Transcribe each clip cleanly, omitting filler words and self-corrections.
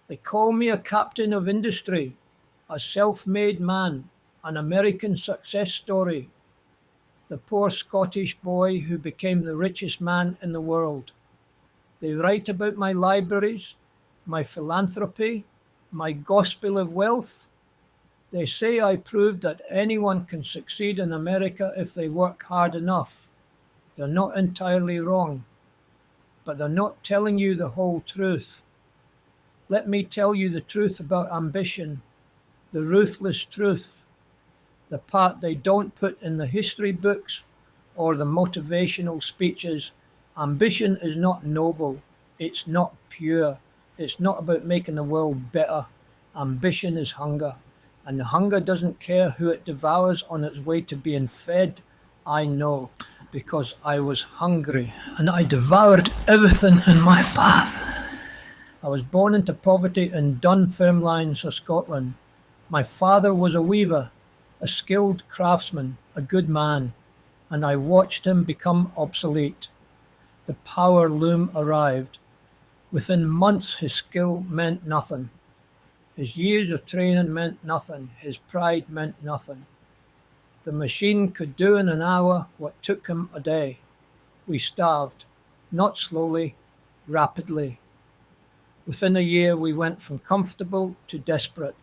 They call me a captain of industry, a self-made man, an American success story, the poor Scottish boy who became the richest man in the world. They write about my libraries, my philanthropy, my gospel of wealth. They say I proved that anyone can succeed in America if they work hard enough. They're not entirely wrong, but they're not telling you the whole truth. Let me tell you the truth about ambition, the ruthless truth, the part they don't put in the history books or the motivational speeches. Ambition is not noble. It's not pure. It's not about making the world better. Ambition is hunger. And hunger doesn't care who it devours on its way to being fed. I know, because I was hungry and I devoured everything in my path. I was born into poverty in Dunfermline, Scotland. My father was a weaver, a skilled craftsman, a good man, and I watched him become obsolete. The power loom arrived. Within months his skill meant nothing. His years of training meant nothing. His pride meant nothing. The machine could do in an hour what took him a day. We starved, not slowly, rapidly. Within a year we went from comfortable to desperate.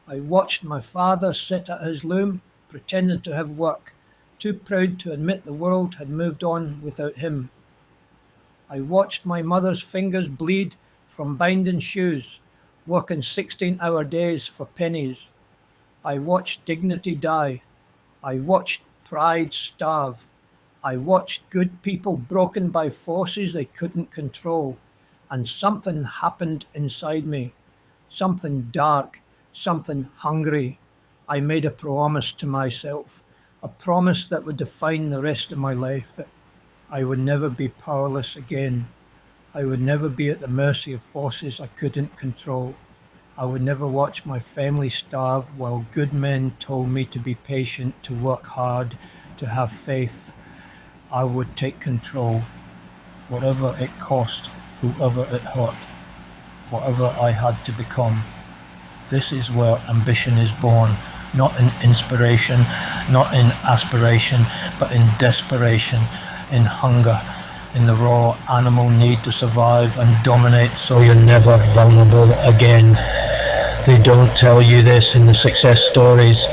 I watched my father sit at his loom, pretending to have work, too proud to admit the world had moved on without him. I watched my mother's fingers bleed from binding shoes, working 16-hour days for pennies. I watched dignity die. I watched pride starve. I watched good people broken by forces they couldn't control. And something happened inside me. Something dark, something hungry. I made a promise to myself, a promise that would define the rest of my life. I would never be powerless again. I would never be at the mercy of forces I couldn't control. I would never watch my family starve while good men told me to be patient, to work hard, to have faith. I would take control, whatever it cost, whoever it hurt, whatever I had to become. This is where ambition is born, not in inspiration, not in aspiration, but in desperation, in hunger, in the raw animal need to survive and dominate so you're never vulnerable again. They don't tell you this in the success stories.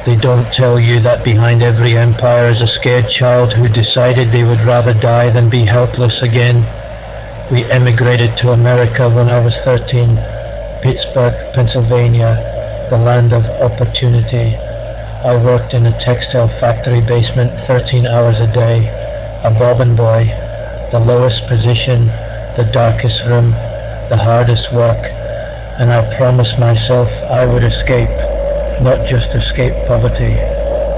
They don't tell you that behind every empire is a scared child who decided they would rather die than be helpless again. We emigrated to America when I was 13, Pittsburgh, Pennsylvania, the land of opportunity. I worked in a textile factory basement 13 hours a day, a bobbin boy, the lowest position, the darkest room, the hardest work, and I promised myself I would escape, not just escape poverty,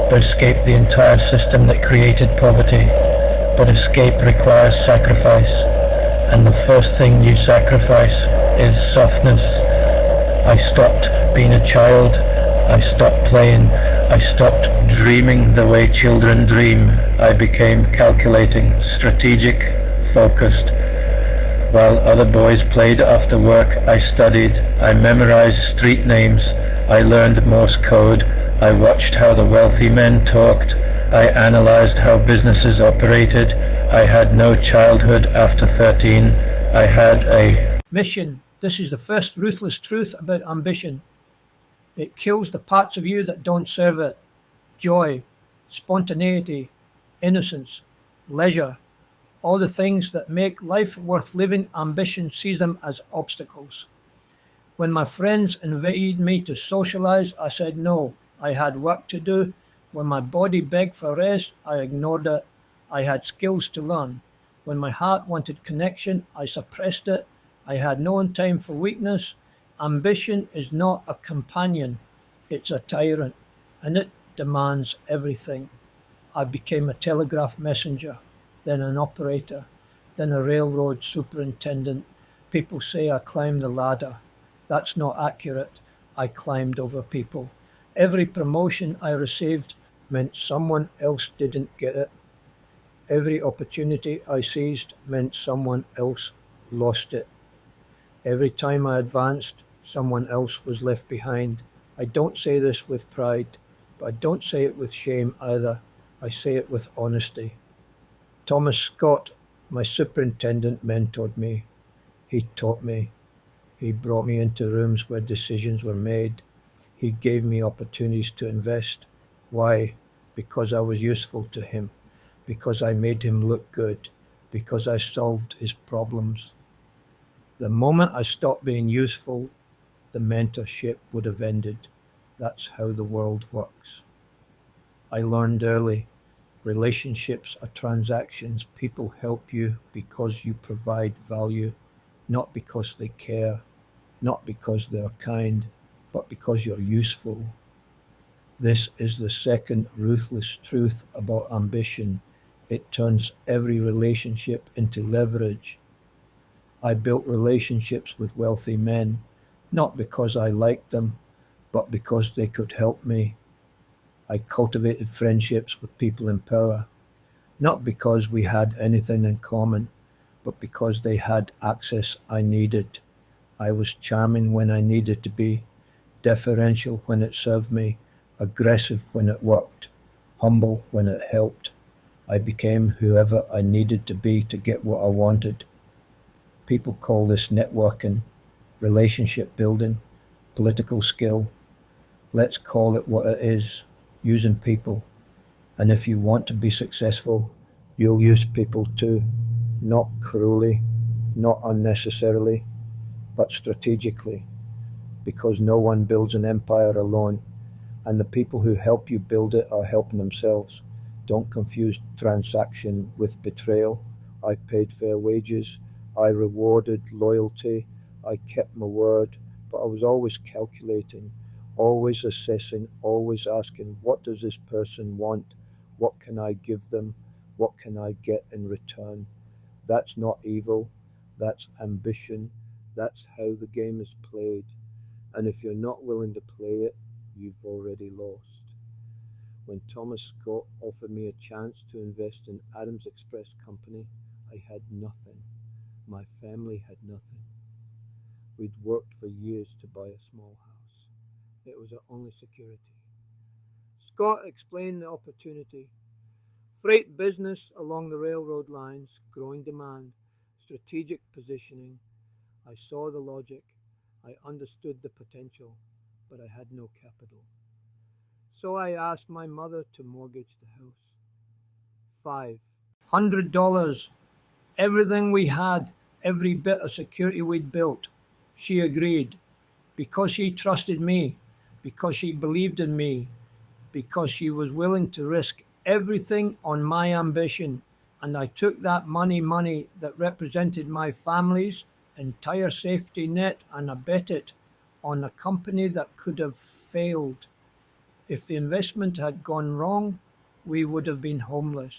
but escape the entire system that created poverty. But escape requires sacrifice, and the first thing you sacrifice is softness. I stopped being a child, I stopped playing, I stopped dreaming the way children dream. I became calculating, strategic, focused. While other boys played after work, I studied, I memorized street names, I learned Morse code, I watched how the wealthy men talked, I analyzed how businesses operated. I had no childhood after 13. I had a mission. This is the first ruthless truth about ambition. It kills the parts of you that don't serve it. Joy, spontaneity, innocence, leisure, all the things that make life worth living. Ambition sees them as obstacles. When my friends invited me to socialize, I said no. I had work to do. When my body begged for rest, I ignored it. I had skills to learn. When my heart wanted connection, I suppressed it. I had no time for weakness. Ambition is not a companion. It's a tyrant, and it demands everything. I became a telegraph messenger, then an operator, then a railroad superintendent. People say I climbed the ladder. That's not accurate. I climbed over people. Every promotion I received meant someone else didn't get it. Every opportunity I seized meant someone else lost it. Every time I advanced, someone else was left behind. I don't say this with pride, but I don't say it with shame either. I say it with honesty. Thomas Scott, my superintendent, mentored me. He taught me. He brought me into rooms where decisions were made. He gave me opportunities to invest. Why? Because I was useful to him. Because I made him look good. Because I solved his problems. The moment I stopped being useful, the mentorship would have ended. That's how the world works. I learned early. Relationships are transactions. People help you because you provide value, not because they care, not because they're kind, but because you're useful. This is the second ruthless truth about ambition. It turns every relationship into leverage. I built relationships with wealthy men, not because I liked them, but because they could help me. I cultivated friendships with people in power, not because we had anything in common, but because they had access I needed. I was charming when I needed to be, deferential when it served me, aggressive when it worked, humble when it helped. I became whoever I needed to be to get what I wanted. People call this networking, relationship building, political skill. Let's call it what it is, using people. And if you want to be successful, you'll use people too, not cruelly, not unnecessarily, but strategically, because no one builds an empire alone, and the people who help you build it are helping themselves. Don't confuse transaction with betrayal. I paid fair wages. I rewarded loyalty. I kept my word, but I was always calculating, always assessing, always asking, what does this person want? What can I give them? What can I get in return? That's not evil. That's ambition. That's how the game is played. And if you're not willing to play it, you've already lost. When Thomas Scott offered me a chance to invest in Adams Express Company, I had nothing. My family had nothing. We'd worked for years to buy a small house. It was our only security. Scott explained the opportunity. Freight business along the railroad lines, growing demand, strategic positioning. I saw the logic. I understood the potential, but I had no capital. So I asked my mother to mortgage the house. $500. Everything we had, every bit of security we'd built. She agreed, because she trusted me, because she believed in me, because she was willing to risk everything on my ambition. And I took that money that represented my family's entire safety net, and I bet it on a company that could have failed. If the investment had gone wrong, we would have been homeless.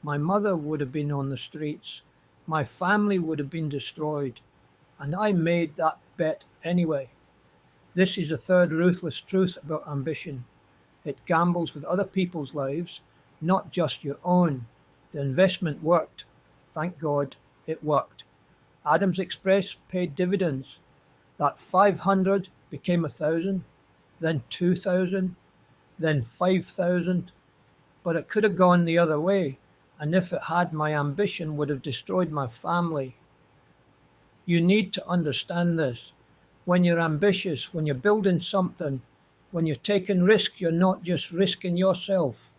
My mother would have been on the streets. My family would have been destroyed. And I made that bet anyway. This is the third ruthless truth about ambition. It gambles with other people's lives, not just your own. The investment worked. Thank God it worked. Adams Express paid dividends. That 500 became 1,000, then 2,000, then 5,000. But it could have gone the other way, and if it had, my ambition would have destroyed my family. You need to understand this. When you're ambitious, when you're building something, when you're taking risk, you're not just risking yourself.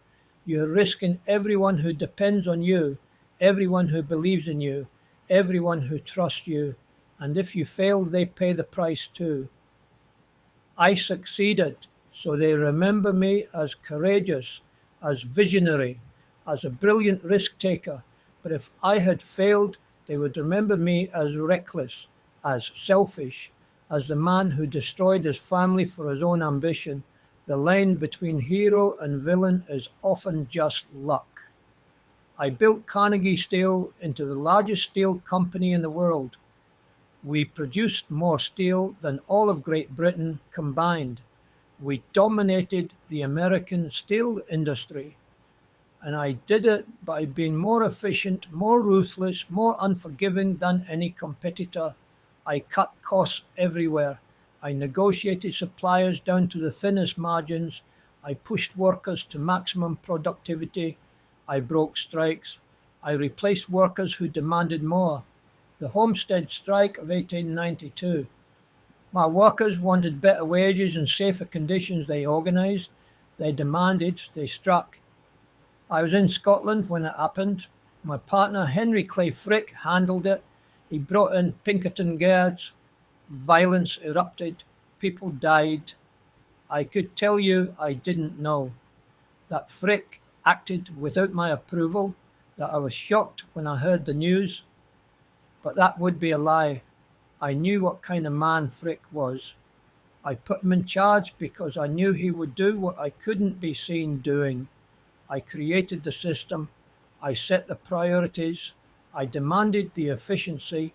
You're risking everyone who depends on you, everyone who believes in you, everyone who trusts you. And if you fail, they pay the price too. I succeeded, so they remember me as courageous, as visionary, as a brilliant risk taker. But if I had failed, they would remember me as reckless, as selfish, as the man who destroyed his family for his own ambition. The line between hero and villain is often just luck. I built Carnegie Steel into the largest steel company in the world. We produced more steel than all of Great Britain combined. We dominated the American steel industry. And I did it by being more efficient, more ruthless, more unforgiving than any competitor. I cut costs everywhere. I negotiated suppliers down to the thinnest margins. I pushed workers to maximum productivity. I broke strikes. I replaced workers who demanded more. The Homestead Strike of 1892. My workers wanted better wages and safer conditions. They organised, they demanded, they struck. I was in Scotland when it happened. My partner Henry Clay Frick handled it. He brought in Pinkerton guards. Violence erupted. People died. I could tell you I didn't know that Frick acted without my approval, that I was shocked when I heard the news. But that would be a lie. I knew what kind of man Frick was. I put him in charge because I knew he would do what I couldn't be seen doing. I created the system. I set the priorities. I demanded the efficiency.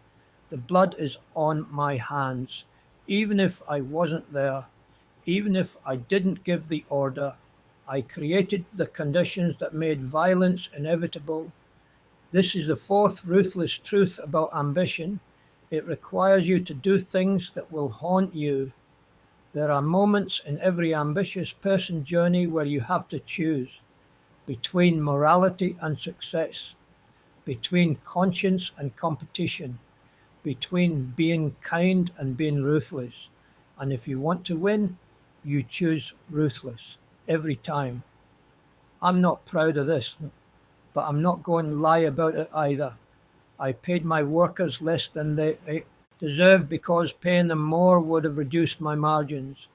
The blood is on my hands. Even if I wasn't there, even if I didn't give the order, I created the conditions that made violence inevitable. This is the fourth ruthless truth about ambition. It requires you to do things that will haunt you. There are moments in every ambitious person's journey where you have to choose between morality and success, between conscience and competition, between being kind and being ruthless. And if you want to win, you choose ruthless every time. I'm not proud of this, but I'm not going to lie about it either. I paid my workers less than they deserved because paying them more would have reduced my margins.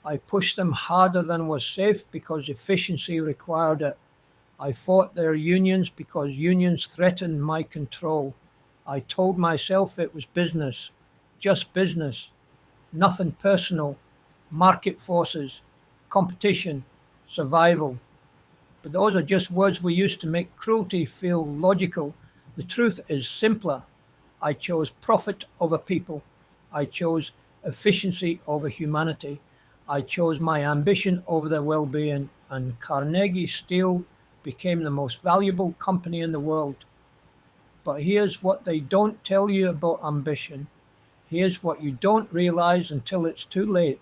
I pushed them harder than was safe because efficiency required it. I fought their unions because unions threatened my control. I told myself it was business, just business, nothing personal, market forces, competition, survival. But those are just words we use to make cruelty feel logical. The truth is simpler. I chose profit over people. I chose efficiency over humanity. I chose my ambition over their well-being, and Carnegie Steel became the most valuable company in the world. But here's what they don't tell you about ambition. Here's what you don't realize until it's too late.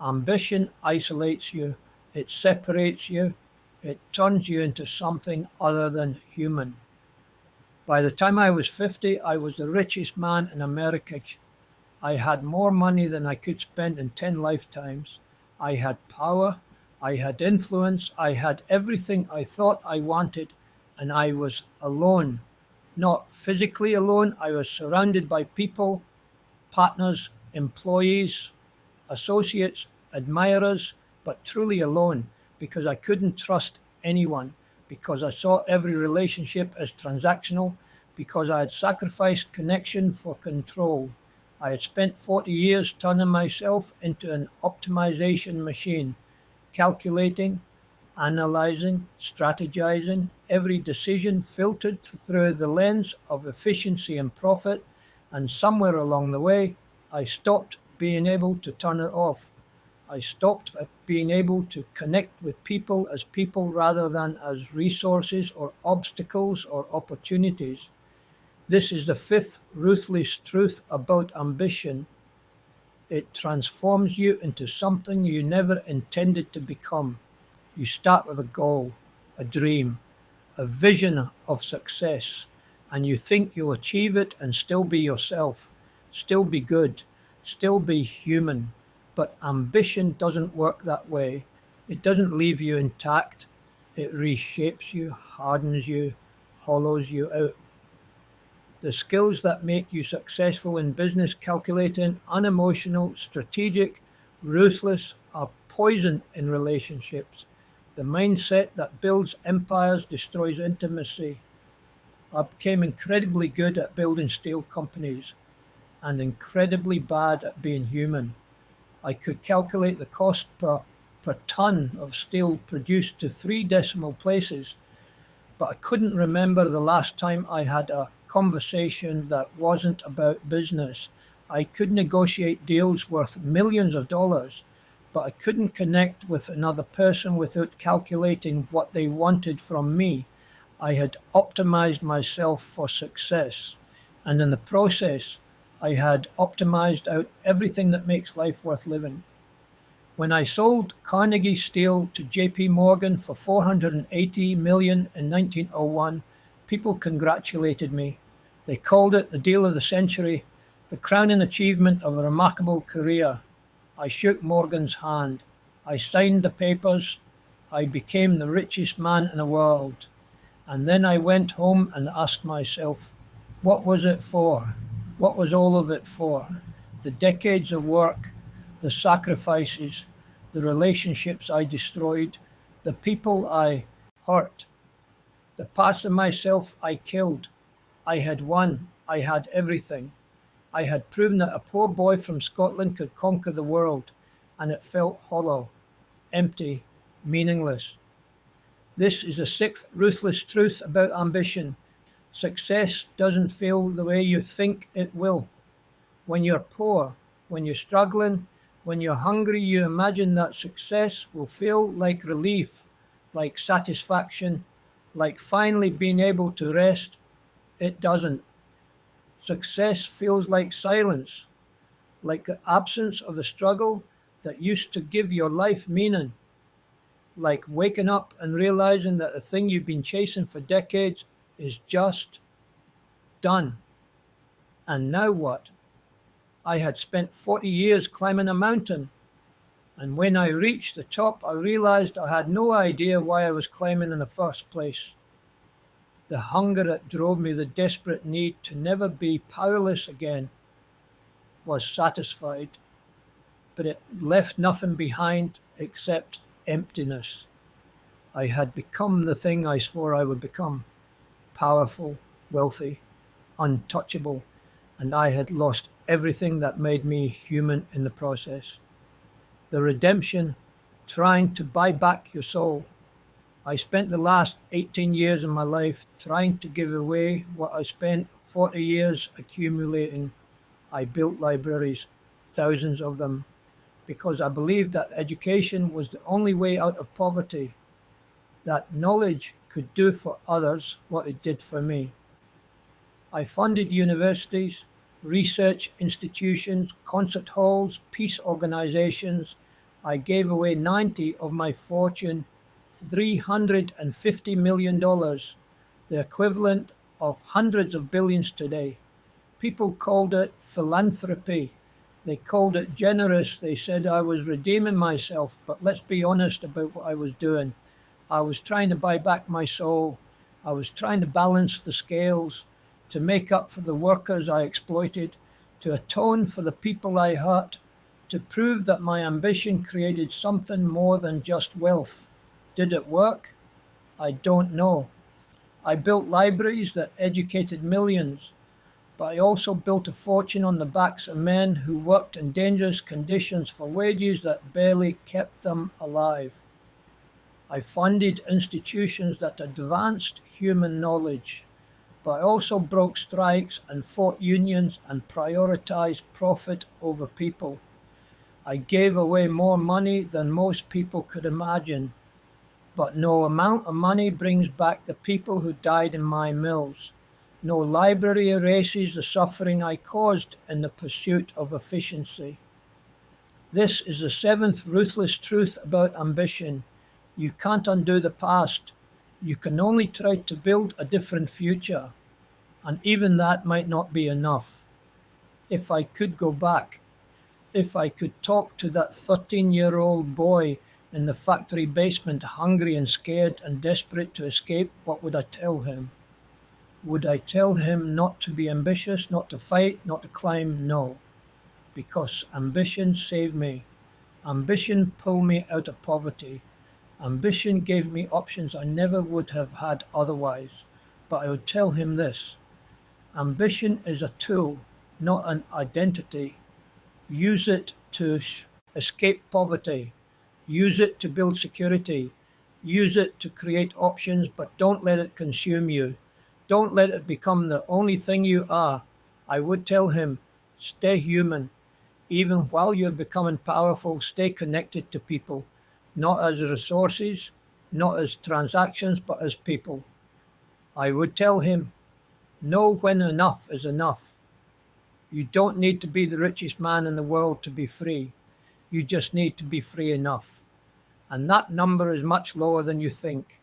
Ambition isolates you. It separates you. It turns you into something other than human. By the time I was 50, I was the richest man in America. I had more money than I could spend in 10 lifetimes. I had power. I had influence. I had everything I thought I wanted, and I was alone. Not physically alone. I was surrounded by people, partners, employees, associates, admirers, but truly alone because I couldn't trust anyone, because I saw every relationship as transactional, because I had sacrificed connection for control. I had spent 40 years turning myself into an optimization machine, calculating, analyzing, strategizing, every decision filtered through the lens of efficiency and profit, and somewhere along the way, I stopped being able to turn it off. I stopped being able to connect with people as people rather than as resources or obstacles or opportunities. This is the fifth ruthless truth about ambition. It transforms you into something you never intended to become. You start with a goal, a dream, a vision of success, and you think you'll achieve it and still be yourself, still be good, still be human. But ambition doesn't work that way. It doesn't leave you intact. It reshapes you, hardens you, hollows you out. The skills that make you successful in business, calculating, unemotional, strategic, ruthless, are poison in relationships. The mindset that builds empires destroys intimacy. I became incredibly good at building steel companies and incredibly bad at being human. I could calculate the cost per ton of steel produced to 3 decimal places, but I couldn't remember the last time I had a conversation that wasn't about business. I could negotiate deals worth millions of dollars, but I couldn't connect with another person without calculating what they wanted from me. I had optimized myself for success, and in the process, I had optimized out everything that makes life worth living. When I sold Carnegie Steel to JP Morgan for $480 million in 1901, people congratulated me. They called it the deal of the century, the crowning achievement of a remarkable career. I shook Morgan's hand. I signed the papers. I became the richest man in the world. And then I went home and asked myself, what was it for? What was all of it for? The decades of work, the sacrifices, the relationships I destroyed, the people I hurt, the parts of myself I killed. I had won. I had everything. I had proven that a poor boy from Scotland could conquer the world, and it felt hollow, empty, meaningless. This is the sixth ruthless truth about ambition. Success doesn't feel the way you think it will. When you're poor, when you're struggling, when you're hungry, you imagine that success will feel like relief, like satisfaction, like finally being able to rest. It doesn't. Success feels like silence, like the absence of the struggle that used to give your life meaning, like waking up and realizing that the thing you've been chasing for decades is just done. And now what? I had spent 40 years climbing a mountain, and when I reached the top, I realized I had no idea why I was climbing in the first place. The hunger that drove me, the desperate need to never be powerless again, was satisfied, but it left nothing behind except emptiness. I had become the thing I swore I would become: powerful, wealthy, untouchable, and I had lost everything that made me human in the process. The redemption, trying to buy back your soul. I spent the last 18 years of my life trying to give away what I spent 40 years accumulating. I built libraries, thousands of them, because I believed that education was the only way out of poverty, that knowledge could do for others what it did for me. I funded universities, research institutions, concert halls, peace organizations. I gave away 90 of my fortune, $350 million, the equivalent of hundreds of billions today. People called it philanthropy. They called it generous. They said I was redeeming myself, but let's be honest about what I was doing. I was trying to buy back my soul. I was trying to balance the scales, to make up for the workers I exploited, to atone for the people I hurt, to prove that my ambition created something more than just wealth. Did it work? I don't know. I built libraries that educated millions, but I also built a fortune on the backs of men who worked in dangerous conditions for wages that barely kept them alive. I funded institutions that advanced human knowledge, but I also broke strikes and fought unions and prioritized profit over people. I gave away more money than most people could imagine, but no amount of money brings back the people who died in my mills. No library erases the suffering I caused in the pursuit of efficiency. This is the seventh ruthless truth about ambition. You can't undo the past. You can only try to build a different future. And even that might not be enough. If I could go back, if I could talk to that 13-year-old boy in the factory basement, hungry and scared and desperate to escape, what would I tell him? Would I tell him not to be ambitious, not to fight, not to climb? No. Because ambition saved me. Ambition pulled me out of poverty. Ambition gave me options I never would have had otherwise. But I would tell him this: ambition is a tool, not an identity. Use it to escape poverty. Use it to build security. Use it to create options, but don't let it consume you. Don't let it become the only thing you are. I would tell him, stay human. Even while you're becoming powerful, stay connected to people, not as resources, not as transactions, but as people. I would tell him, know when enough is enough. You don't need to be the richest man in the world to be free. You just need to be free enough. And that number is much lower than you think.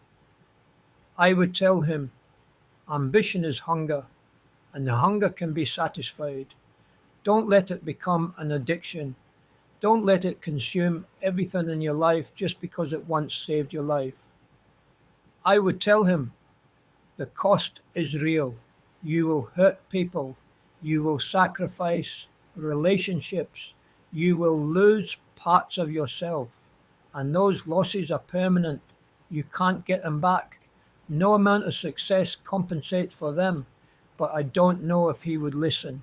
I would tell him, ambition is hunger, and the hunger can be satisfied. Don't let it become an addiction. Don't let it consume everything in your life just because it once saved your life. I would tell him, the cost is real. You will hurt people. You will sacrifice relationships. You will lose parts of yourself. And those losses are permanent. You can't get them back. No amount of success compensates for them. But I don't know if he would listen.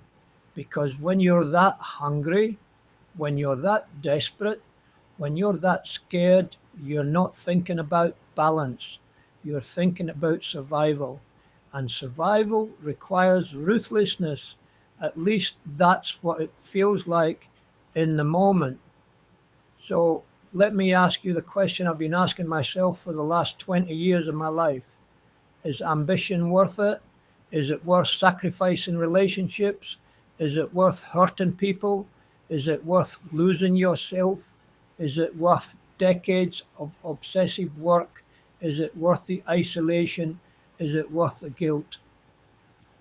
Because when you're that hungry, when you're that desperate, when you're that scared, you're not thinking about balance. You're thinking about survival. And survival requires ruthlessness. At least that's what it feels like in the moment. So let me ask you the question I've been asking myself for the last 20 years of my life. Is ambition worth it? Is it worth sacrificing relationships? Is it worth hurting people? Is it worth losing yourself? Is it worth decades of obsessive work? Is it worth the isolation? Is it worth the guilt?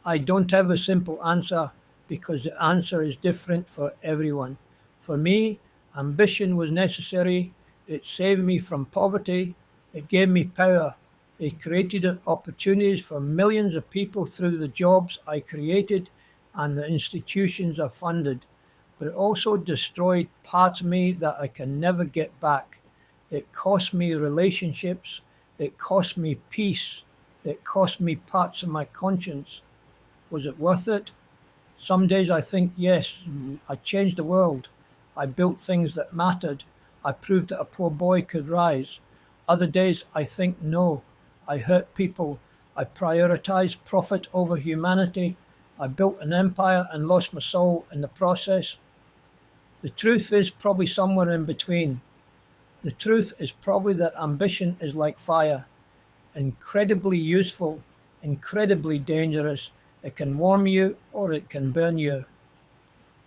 I don't have a simple answer because the answer is different for everyone. For me, ambition was necessary. It saved me from poverty. It gave me power. It created opportunities for millions of people through the jobs I created and the institutions I funded. But it also destroyed parts of me that I can never get back. It cost me relationships. It cost me peace. It cost me parts of my conscience. Was it worth it? Some days I think, yes, I changed the world. I built things that mattered. I proved that a poor boy could rise. Other days I think, no, I hurt people. I prioritized profit over humanity. I built an empire and lost my soul in the process. The truth is probably somewhere in between. The truth is probably that ambition is like fire. Incredibly useful, incredibly dangerous. It can warm you or it can burn you.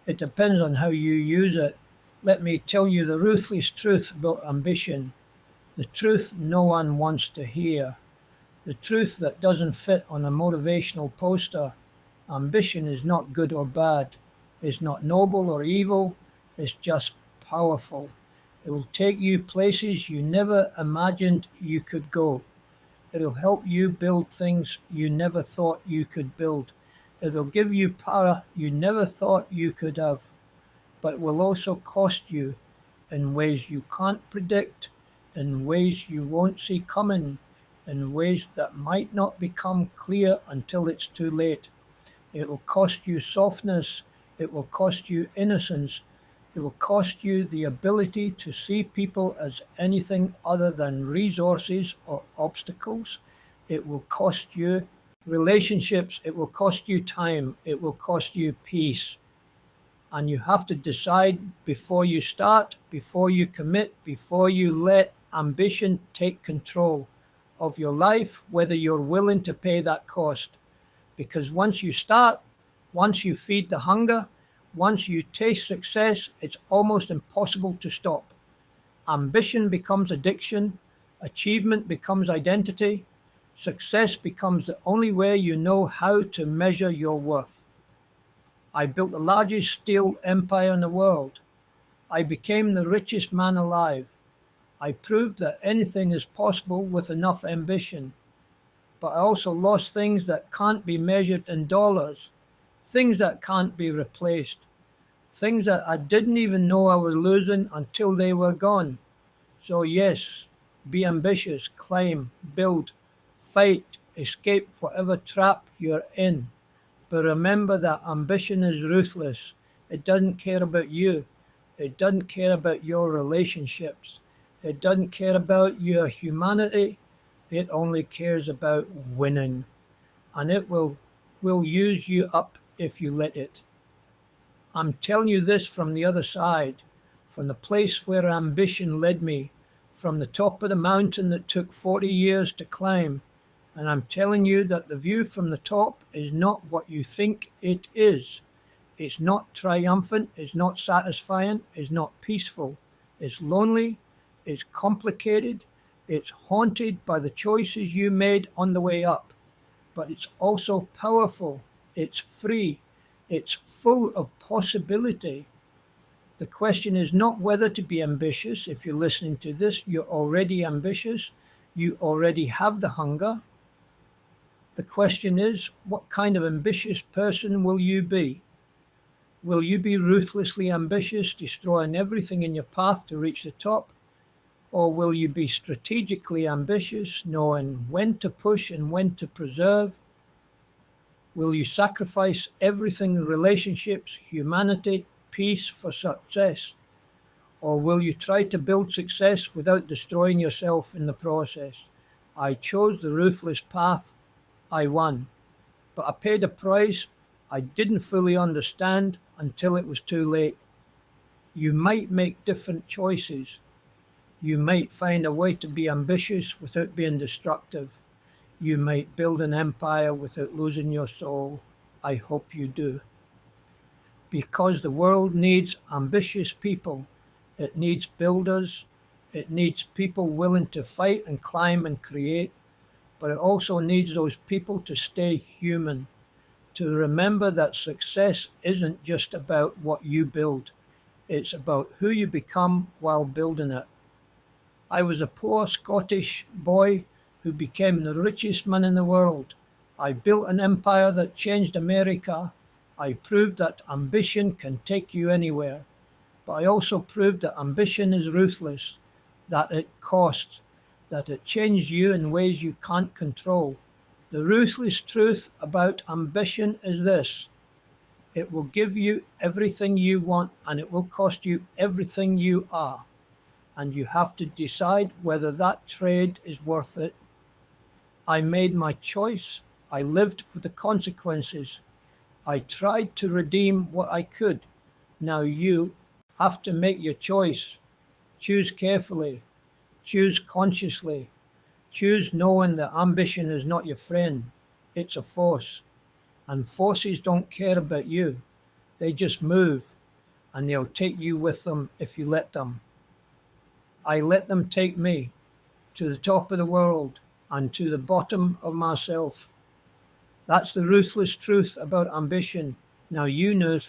It depends on how you use it. Let me tell you the ruthless truth about ambition. The truth no one wants to hear. The truth that doesn't fit on a motivational poster. Ambition is not good or bad. It's not noble or evil. It's just powerful. It will take you places you never imagined you could go. It'll help you build things you never thought you could build. It'll give you power you never thought you could have. But it will also cost you in ways you can't predict, in ways you won't see coming, in ways that might not become clear until it's too late. It will cost you softness. It will cost you innocence. It will cost you the ability to see people as anything other than resources or obstacles. It will cost you relationships. It will cost you time. It will cost you peace. And you have to decide before you start, before you commit, before you let ambition take control of your life, whether you're willing to pay that cost. Because once you start, once you feed the hunger, once you taste success, it's almost impossible to stop. Ambition becomes addiction. Achievement becomes identity. Success becomes the only way you know how to measure your worth. I built the largest steel empire in the world. I became the richest man alive. I proved that anything is possible with enough ambition. But I also lost things that can't be measured in dollars, things that can't be replaced, things that I didn't even know I was losing until they were gone. So yes, be ambitious, climb, build, fight, escape whatever trap you're in. But remember that ambition is ruthless. It doesn't care about you. It doesn't care about your relationships. It doesn't care about your humanity. It only cares about winning. And it will use you up if you let it. I'm telling you this from the other side, from the place where ambition led me, from the top of the mountain that took 40 years to climb. And I'm telling you that the view from the top is not what you think it is. It's not triumphant, it's not satisfying, it's not peaceful. It's lonely, it's complicated, it's haunted by the choices you made on the way up. But it's also powerful, it's free, it's full of possibility. The question is not whether to be ambitious. If you're listening to this, you're already ambitious. You already have the hunger. The question is, what kind of ambitious person will you be? Will you be ruthlessly ambitious, destroying everything in your path to reach the top? Or will you be strategically ambitious, knowing when to push and when to preserve? Will you sacrifice everything, relationships, humanity, peace for success? Or will you try to build success without destroying yourself in the process? I chose the ruthless path. I won. But I paid a price I didn't fully understand until it was too late. You might make different choices. You might find a way to be ambitious without being destructive. You might build an empire without losing your soul. I hope you do. Because the world needs ambitious people. It needs builders. It needs people willing to fight and climb and create. But it also needs those people to stay human, to remember that success isn't just about what you build. It's about who you become while building it. I was a poor Scottish boy who became the richest man in the world. I built an empire that changed America. I proved that ambition can take you anywhere. But I also proved that ambition is ruthless, that it costs, that it changes you in ways you can't control. The ruthless truth about ambition is this: it will give you everything you want and it will cost you everything you are. And you have to decide whether that trade is worth it. I made my choice. I lived with the consequences. I tried to redeem what I could. Now you have to make your choice. Choose carefully. Choose consciously. Choose knowing that ambition is not your friend. It's a force. And forces don't care about you. They just move, and they'll take you with them if you let them. I let them take me to the top of the world and to the bottom of myself. That's the ruthless truth about ambition. Now you know